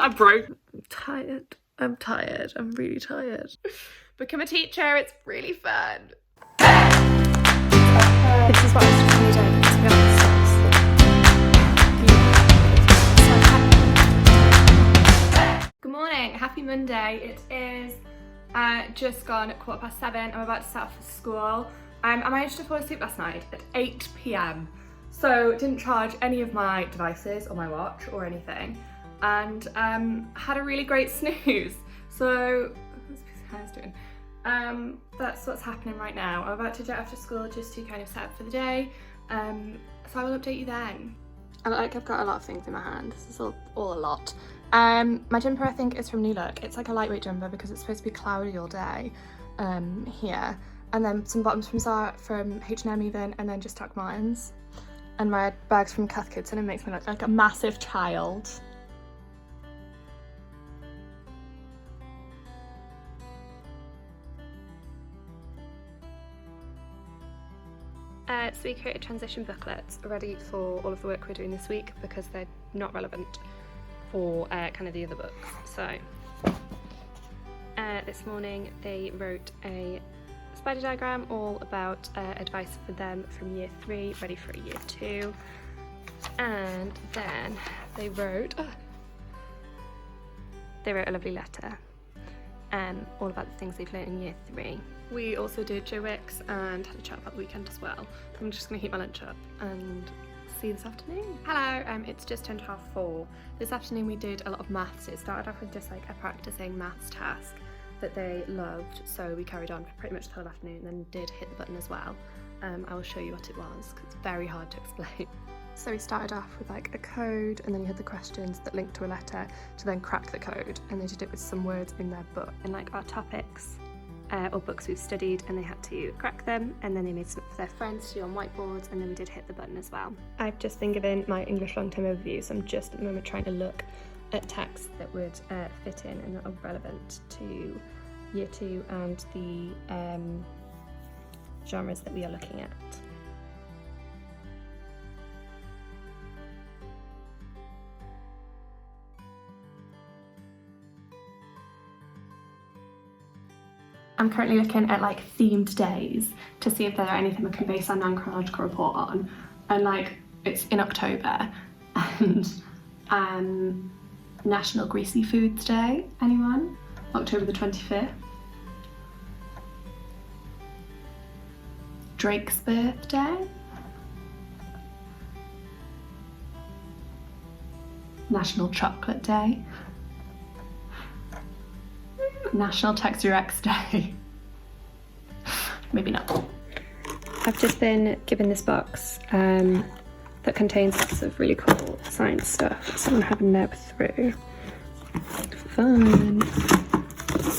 I'm broke. I'm tired. I'm really tired. Become a teacher, it's really fun. This is what I was just going to do because we have Good morning, happy Monday. It is just gone 7:15. I'm about to set off for school. I managed to fall asleep last night at 8 p.m. So didn't charge any of my devices or my watch or anything, and had a really great snooze. So how's doing? That's what's happening right now. I'm about to jet off to school just to kind of set up for the day. So I will update you then. I've got a lot of things in my hand. This is all a lot. My jumper I think is from New Look. It's like a lightweight jumper because it's supposed to be cloudy all day here. And then some bottoms from Zara, from H&M even, and then just Doc Martens. And my bag's from Cath Kids, and it makes me look like a massive child. So we created transition booklets ready for all of the work we're doing this week because they're not relevant for kind of the other books. So this morning they wrote a spider diagram all about advice for them from year 3 ready for year 2, and then they wrote a lovely letter all about the things they've learned in year 3. We also did Joe Wicks and had a chat about the weekend as well. I'm just going to heat my lunch up and see you this afternoon. Hello, it's just turned 4:30. This afternoon we did a lot of maths. It started off with just like a practicing maths task that they loved, so we carried on for pretty much the whole afternoon and then did hit the button as well. I will show you what it was because it's very hard to explain. So we started off with like a code, and then you had the questions that linked to a letter to then crack the code, and they did it with some words in their book and like our topics or books we've studied, and they had to crack them, and then they made some for their friends to do on whiteboards, and then we did hit the button as well. I've just been given my English long-term overview, so I'm just at the moment trying to look at texts that would fit in and that are relevant to year 2 and the genres that we are looking at. I'm currently looking at like themed days to see if there are anything we can base our non-chronological report on, and like it's in October, and National Greasy Foods Day, anyone? October the 25th. Drake's birthday. National Chocolate Day. National Text Your Ex Day. Maybe not. I've just been given this box that contains lots of really cool science stuff, so I'm having a nib through. Fun.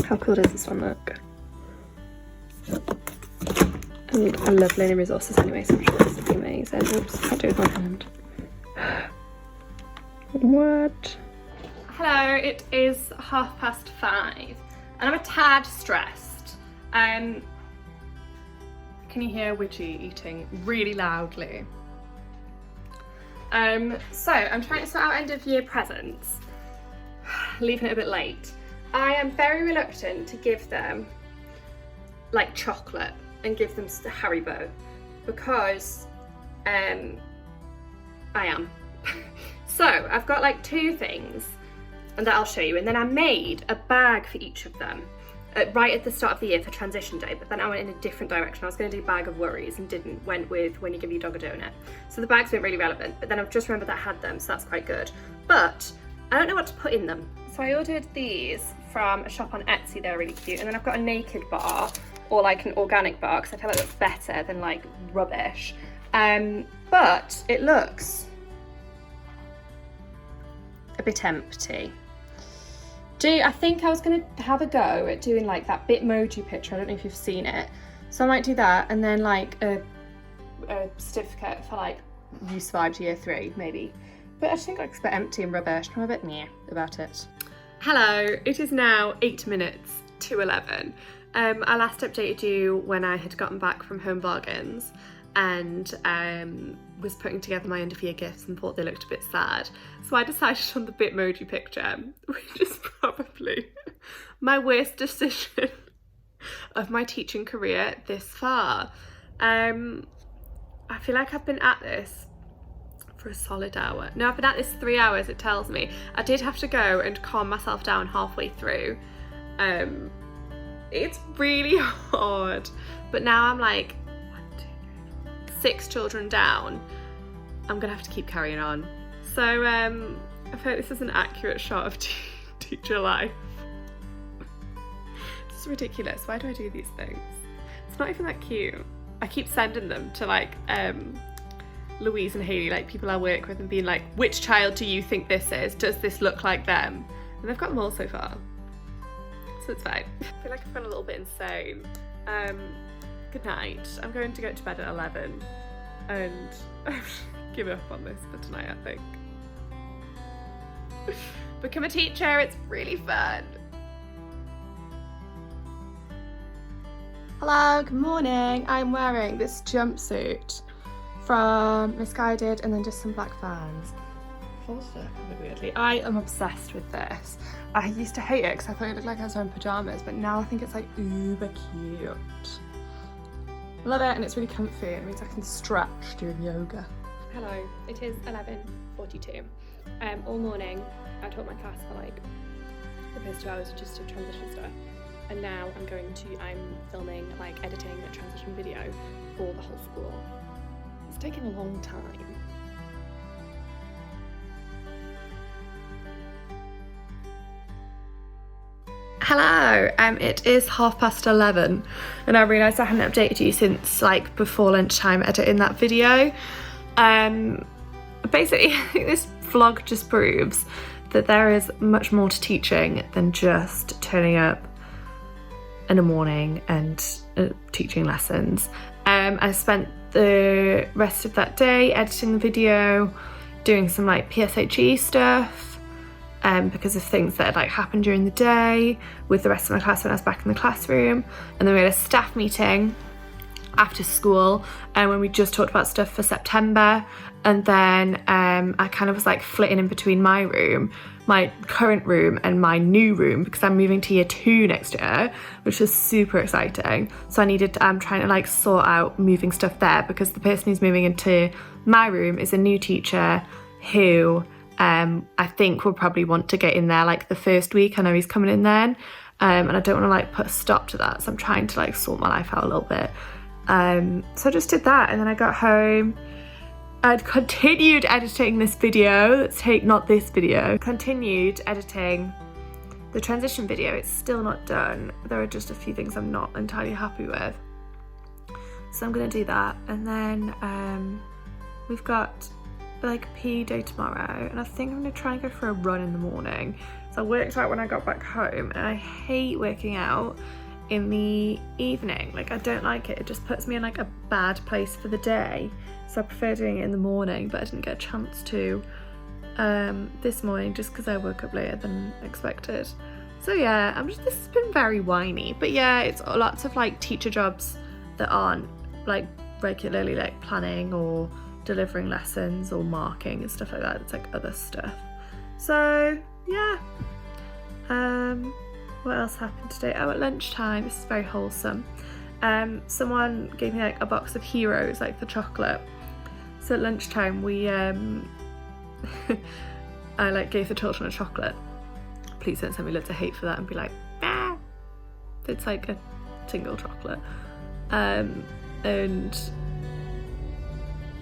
How cool does this one look? And I love learning resources anyway, so I'm sure this will be amazing. Oops, can't do it with my hand. What? Hello, it is 5:30 and I'm a tad stressed. Can you hear Widgie eating really loudly? So I'm trying to sort out end of year presents, leaving it a bit late. I am very reluctant to give them like chocolate and give them Haribo because I am. So I've got like 2 things and that I'll show you, and then I made a bag for each of them right at the start of the year for transition day, but then I went in a different direction. I was going to do bag of worries and went with when you give your dog a donut. So the bags weren't really relevant, but then I've just remembered that I had them, so that's quite good. But I don't know what to put in them. So I ordered these from a shop on Etsy. They're really cute. And then I've got a naked bar, or like an organic bar, because I feel like that's better than like rubbish. But it looks a bit empty. I think I was going to have a go at doing like that Bitmoji picture. I don't know if you've seen it. So I might do that, and then like a certificate for like you survived year 3 maybe. But I just think it's a bit empty and rubbish. I'm a bit meh about it. Hello, it is now 8 minutes to 11. I last updated you when I had gotten back from Home Bargains, and was putting together my end of year gifts and thought they looked a bit sad. So I decided on the Bitmoji picture, which is probably my worst decision of my teaching career this far. I feel like I've been at this for a solid hour. No, I've been at this 3 hours, it tells me. I did have to go and calm myself down halfway through. It's really hard, but now I'm like 6 children down. I'm gonna have to keep carrying on. So I feel like this is an accurate shot of teacher life. It's ridiculous. Why do I do these things? It's not even that cute. I keep sending them to like Louise and Hayley, like people I work with, and being like, which child do you think this is? Does this look like them? And they've got them all so far. So it's fine. I feel like I've gone a little bit insane. Good night. I'm going to go to bed at 11 and give up on this for tonight, I think. Become a teacher, it's really fun. Hello, good morning. I'm wearing this jumpsuit from Misguided and then just some black Vans. Folded it a bit weirdly. I am obsessed with this. I used to hate it because I thought it looked like I was wearing pyjamas, but now I think it's like uber cute. I love it, and it's really comfy. It means I can stretch doing yoga. Hello, it is 11:42. All morning I taught my class for like the first 2 hours just of transition stuff, and now I'm filming like editing a transition video for the whole school. It's taken a long time. Hello, it is 11:30 and I realised I hadn't updated you since like before lunchtime editing that video. Basically I think this vlog just proves that there is much more to teaching than just turning up in the morning and teaching lessons. I spent the rest of that day editing the video, doing some like PSHE stuff, because of things that had like happened during the day with the rest of my class when I was back in the classroom. And then we had a staff meeting after school when we just talked about stuff for September. And then I kind of was like flitting in between my room, my current room, and my new room because I'm moving to year 2 next year, which is super exciting. So I'm trying to like sort out moving stuff there because the person who's moving into my room is a new teacher who I think we'll probably want to get in there like the first week. I know he's coming in then, and I don't want to like put a stop to that, so I'm trying to like sort my life out a little bit. So I just did that, and then I got home. I'd continued editing this video. Continued editing the transition video. It's still not done. There are just a few things I'm not entirely happy with, so I'm gonna do that. And then we've got like PE day tomorrow, and I think I'm gonna try and go for a run in the morning. So I worked out when I got back home, and I hate working out in the evening. Like I don't like it. It just puts me in like a bad place for the day. So I prefer doing it in the morning, but I didn't get a chance to this morning just because I woke up later than expected. So yeah, this has been very whiny, but yeah, it's lots of like teacher jobs that aren't like regularly like planning or delivering lessons or marking and stuff like that. It's like other stuff. So yeah. What else happened today? Oh, at lunchtime, this is very wholesome. Someone gave me like a box of Heroes, like the chocolate. So at lunchtime we I like gave the children a chocolate. Please don't send me loads of hate for that and be like, ah, it's like a single chocolate. And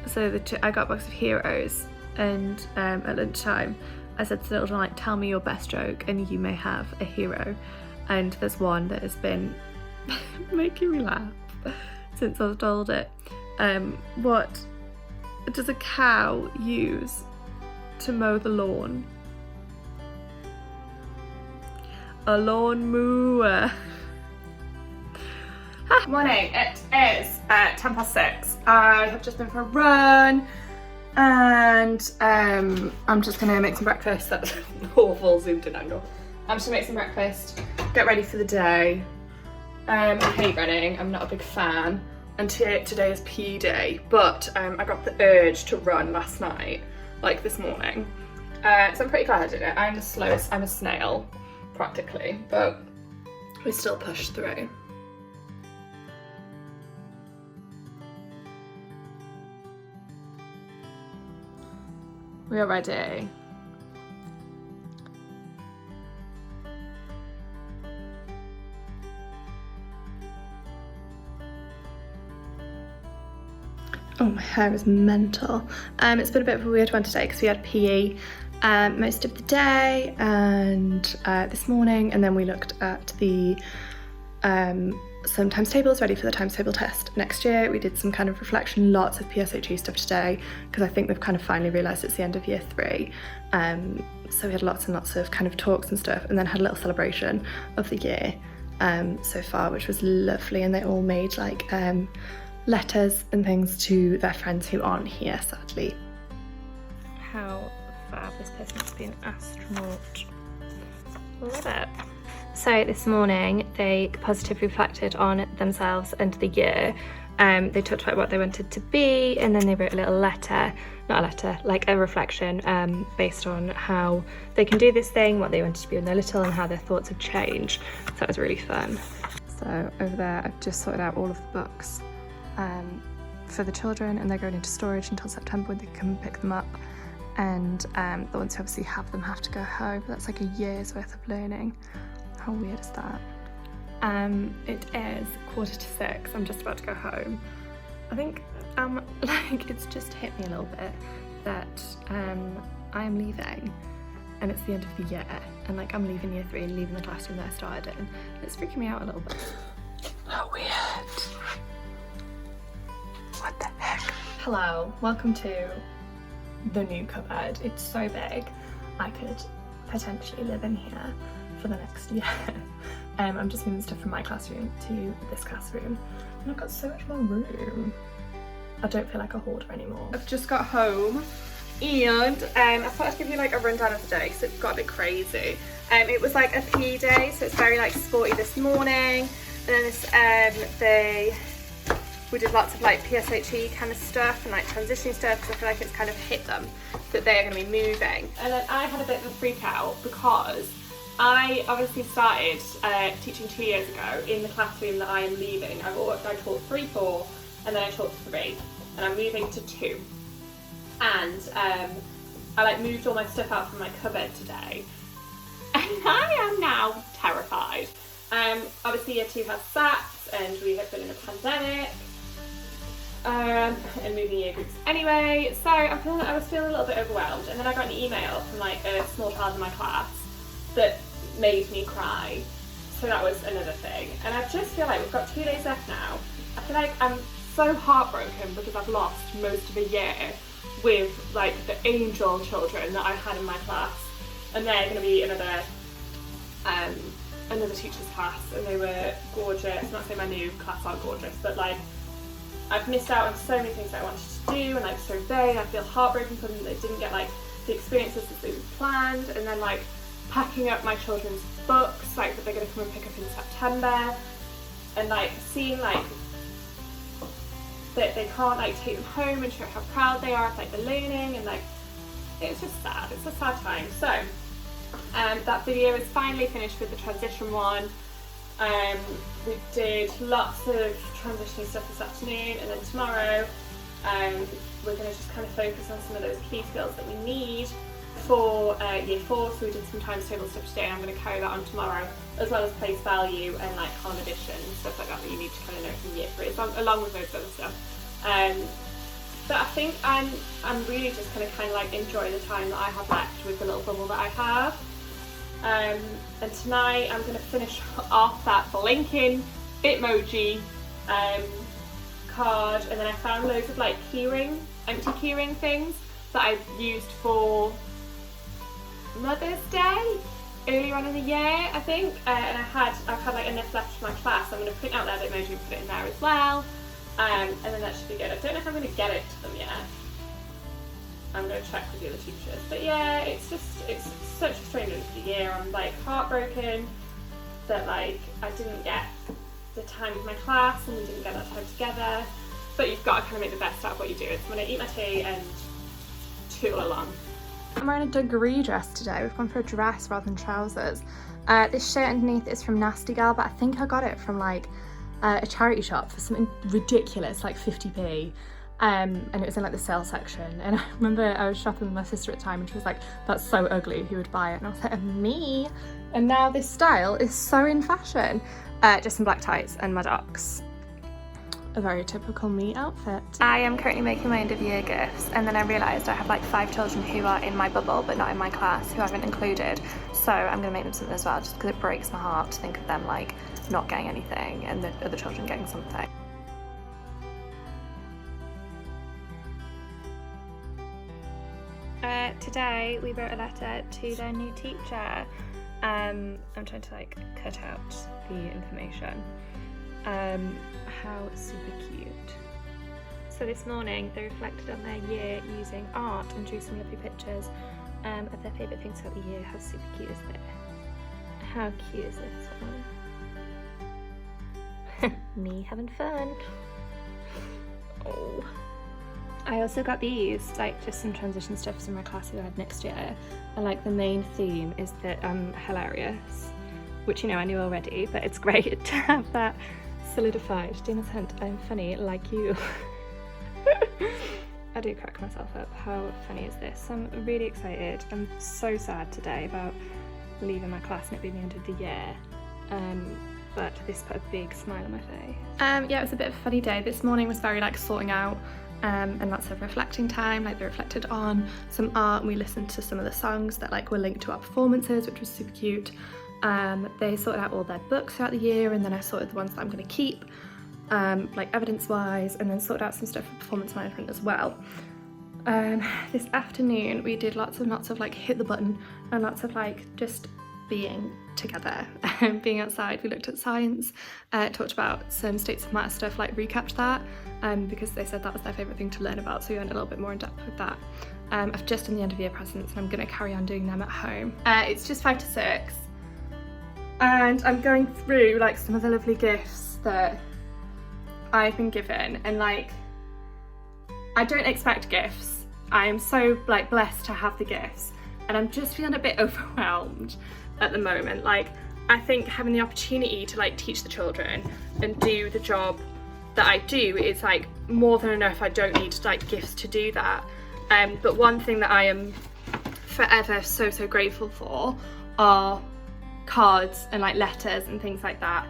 so I got a box of Heroes, and at lunchtime I said to the children, like, tell me your best joke and you may have a hero. And there's one that has been making me laugh since I was told it. What does a cow use to mow the lawn? A lawn mower. Morning, it is 6:10. I have just been for a run, and I'm just gonna make some breakfast. That's an awful zoomed in angle. I'm just gonna make some breakfast, get ready for the day. I hate running, I'm not a big fan, and today is PE day, but I got the urge to run last night, like this morning. So I'm pretty glad I did it. I'm the slowest, I'm a snail, practically, but we still pushed through. We are ready. Oh, my hair is mental. It's been a bit of a weird one today because we had PE most of the day and this morning, and then we looked at the some times tables ready for the times table test next year. We did some kind of reflection, lots of PSHE stuff today because I think we've kind of finally realised it's the end of year 3. So we had lots and lots of kind of talks and stuff, and then had a little celebration of the year so far, which was lovely, and they all made like letters and things to their friends who aren't here, sadly. How fab, this person must be an astronaut. Love it. So this morning they positively reflected on themselves and the year. They talked about what they wanted to be, and then they wrote a little letter, not a letter, like a reflection based on how they can do this thing, what they wanted to be when they're little, and how their thoughts have changed. So that was really fun. So over there I've just sorted out all of the books for the children, and they're going into storage until September when they can pick them up, and the ones who obviously have them have to go home. That's like a year's worth of learning. How weird is that? It is 5:45. I'm just about to go home. I think like it's just hit me a little bit that I am leaving and it's the end of the year, and like I'm leaving year 3 and leaving the classroom that I started in. It's freaking me out a little bit. How weird. What the heck? Hello, welcome to the new cupboard. It's so big, I could potentially live in here for the next year. I'm just moving stuff from my classroom to this classroom, and I've got so much more room. I don't feel like a hoarder anymore. I've just got home, and I thought I'd give you like a rundown of the day because it got a bit crazy. It was like a PE day, so it's very like sporty this morning, and then this we did lots of like PSHE kind of stuff and like transitioning stuff because I feel like it's kind of hit them that they are going to be moving. And then I had a bit of a freak out because I obviously started teaching 2 years ago in the classroom that I am leaving. I taught 3, 4, and then I taught 3, and I'm moving to 2. And I like moved all my stuff out from my cupboard today, and I am now terrified. Obviously year 2 has SATs, and we have been in a pandemic, and moving year groups anyway, so I was feeling a little bit overwhelmed, and then I got an email from like a small child in my class that made me cry, so that was another thing. And I just feel like we've got 2 days left now. I feel like I'm so heartbroken because I've lost most of a year with like the angel children that I had in my class, and they're going to be another teacher's class, and they were gorgeous. Not saying my new class aren't gorgeous, but like I've missed out on so many things that I wanted to do, and like so vain. I feel heartbroken for them that they didn't get like the experiences that they planned, and then like packing up my children's books like that they're going to come and pick up in September, and like seeing like that they can't like take them home and show how proud they are of like the learning, and like it's just sad. It's a sad time. So that video is finally finished with the transition one. We did lots of transitioning stuff this afternoon, and then tomorrow we're going to just kind of focus on some of those key skills that we need for year 4. So we did some times table stuff today, and I'm going to carry that on tomorrow, as well as place value and like column addition and stuff like that that you need to kind of know from year 3, along with loads of other stuff. But I think I'm really just going to kind of like enjoy the time that I have left with the little bubble that I have. And tonight I'm going to finish off that blinking Bitmoji card, and then I found loads of like keyring, empty keyring things that I used for Mother's Day earlier on in the year, I think, and I've had like enough left for my class. I'm going to print out that Bitmoji and put it in there as well, and then that should be good. I don't know if I'm going to get it to them yet. I'm going to check with the other teachers, but yeah, it's such a strange end of the year. I'm like heartbroken that like I didn't get the time with my class and we didn't get that time together. But you've got to kind of make the best out of what you do. So I'm going to eat my tea and tool along. I'm wearing a degree dress today. We've gone for a dress rather than trousers. This shirt underneath is from Nasty Gal, but I think I got it from like a charity shop for something ridiculous, like 50p. And it was in like the sale section. And I remember I was shopping with my sister at the time and she was like, that's so ugly, who would buy it? And I was like, me? And now this style is so in fashion. Just some black tights and my Docs. A very typical me outfit. I am currently making my end of year gifts, and then I realised I have like 5 children who are in my bubble but not in my class who I haven't included, so I'm going to make them something as well, just because it breaks my heart to think of them like not getting anything and the other children getting something. Today we wrote a letter to their new teacher. I'm trying to like cut out the information. How super cute. So this morning they reflected on their year using art and drew some lovely pictures of their favourite things throughout the year. How super cute is this? How cute is this one? Me having fun. Oh. I also got these, like just some transition stuff from my class who I had next year. And like the main theme is that I'm hilarious, which you know I knew already, but it's great to have that solidified. Dina's hint, I'm funny like you. I do crack myself up. How funny is this? I'm really excited. I'm so sad today about leaving my class and it being the end of the year. But this put a big smile on my face. Yeah, it was a bit of a funny day. This morning was very like sorting out and lots of reflecting time. Like they reflected on some art and we listened to some of the songs that like were linked to our performances, which was super cute. They sorted out all their books throughout the year, and then I sorted the ones that I'm going to keep, like evidence-wise, and then sorted out some stuff for performance management as well. This afternoon we did lots of like hit the button and lots of like just being together, being outside. We looked at science, talked about some states of matter stuff, like recapped that, because they said that was their favourite thing to learn about, so we went a little bit more in depth with that. I've just done the end of year presents and I'm going to carry on doing them at home. It's just 5 to 6. And I'm going through like some of the lovely gifts that I've been given, and like I don't expect gifts. I am so like blessed to have the gifts, and I'm just feeling a bit overwhelmed at the moment. Like I think having the opportunity to like teach the children and do the job that I do is like more than enough. I don't need like gifts to do that. But one thing that I am forever so grateful for are cards and like letters and things like that,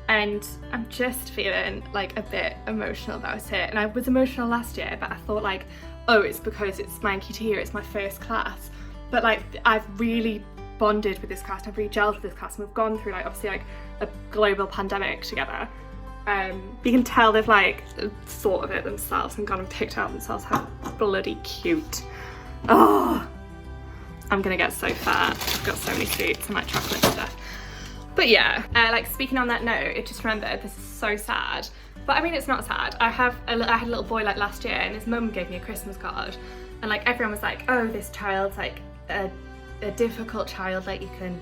and I'm just feeling like a bit emotional about it. And I was emotional last year, but I thought like, oh, it's because it's my NQT year, it's my first class, but like I've really bonded with this class, I've really gelled with this class, and we've gone through like obviously like a global pandemic together. You can tell they've like thought of it themselves and gone and picked out themselves how bloody cute. Oh, I'm gonna get so fat. I've got so many sweets and like chocolate stuff. But yeah, like speaking on that note, it just remembered, this is so sad. But I mean, it's not sad. I had a little boy like last year, and his mum gave me a Christmas card, and like everyone was like, oh, this child's like a difficult child, like you can,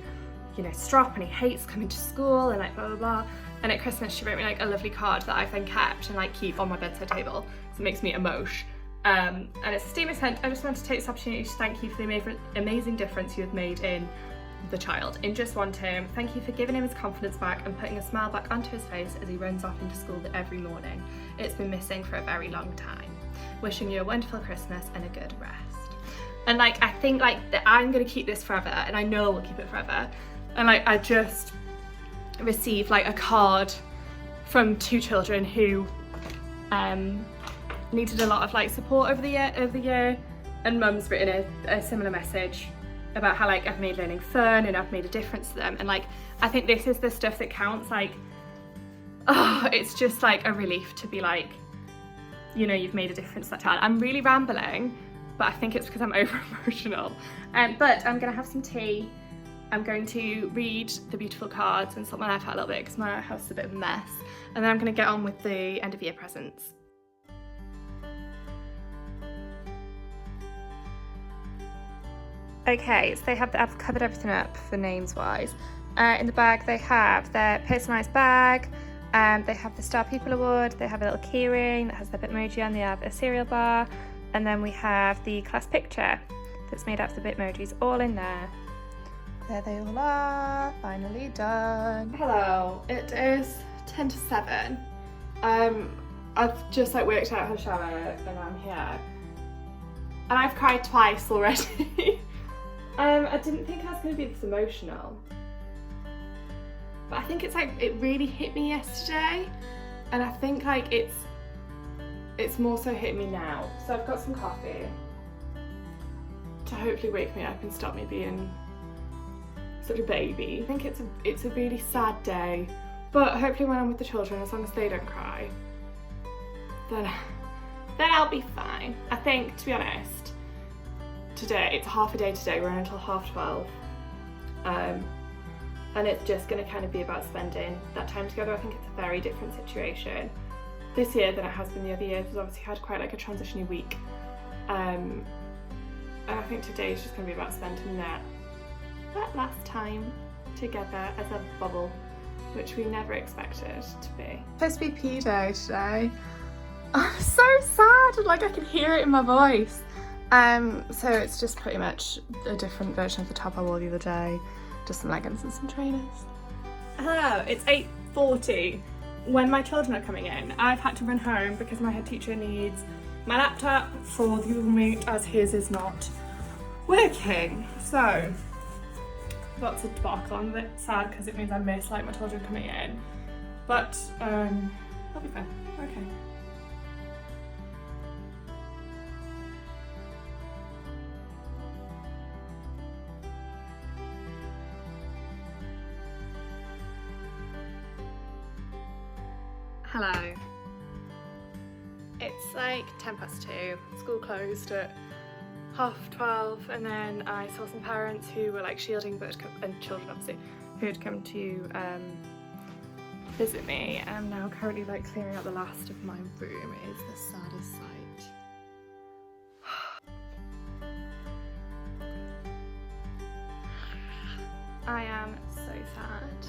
you know, strop, and he hates coming to school and like blah blah blah. And at Christmas she wrote me like a lovely card that I've then kept and like keep on my bedside table, so it makes me emosh. And it's a steamer scent. I just want to take this opportunity to thank you for the amazing difference you have made in the child in just one term. Thank you for giving him his confidence back and putting a smile back onto his face as he runs off into school every morning. It's been missing for a very long time. Wishing you a wonderful Christmas and a good rest. And like I think like that I'm gonna keep this forever, and I know we'll keep it forever. And like I just received like a card from 2 children who needed a lot of like support over the year, and mum's written a similar message about how like I've made learning fun and I've made a difference to them. And like I think this is the stuff that counts. Like, oh, it's just like a relief to be like, you know, you've made a difference to that child. I'm really rambling, but I think it's because I'm over emotional. But I'm gonna have some tea. I'm going to read the beautiful cards and sort my life out a little bit because my house is a bit of a mess. And then I'm going to get on with the end of year presents. Okay, so I've covered everything up for names wise. In the bag they have their personalised bag, They have the Star People Award, they have a little keyring that has the Bitmoji on, they have a cereal bar, and then we have the class picture that's made out of the Bitmojis all in there. There they all are, finally done. Hello, it is 10 to 7. I've just like worked out her shower and I'm here. And I've cried twice already. I didn't think I was going to be this emotional. But I think it's like, it really hit me yesterday. And I think like it's more so hitting me now. So I've got some coffee to hopefully wake me up and stop me being such a baby. I think it's a really sad day, but hopefully when I'm with the children, as long as they don't cry, then I'll be fine. I think, to be honest, today, it's half a day today, we're on until 12:30. And it's just going to kind of be about spending that time together. I think it's a very different situation this year than it has been the other years. We've obviously had quite like a transition week. And I think today is just going to be about spending that last time together as a bubble, which we never expected to be. It's supposed to be pee day today. I'm so sad, like I can hear it in my voice. So it's just pretty much a different version of the top I wore the other day, just some leggings and some trainers. Hello, it's 8:40. When my children are coming in, I've had to run home because my head teacher needs my laptop for the Google Meet as his is not working. So that's a debacle. I'm a bit sad because it means I miss like my children coming in, but I'll be fine. Okay. Hello. It's like 2:10. School closed at 12:30, and then I saw some parents who were like shielding, and children obviously, who had come to visit me. I'm now currently like clearing out the last of my room. It is the saddest sight. I am so sad.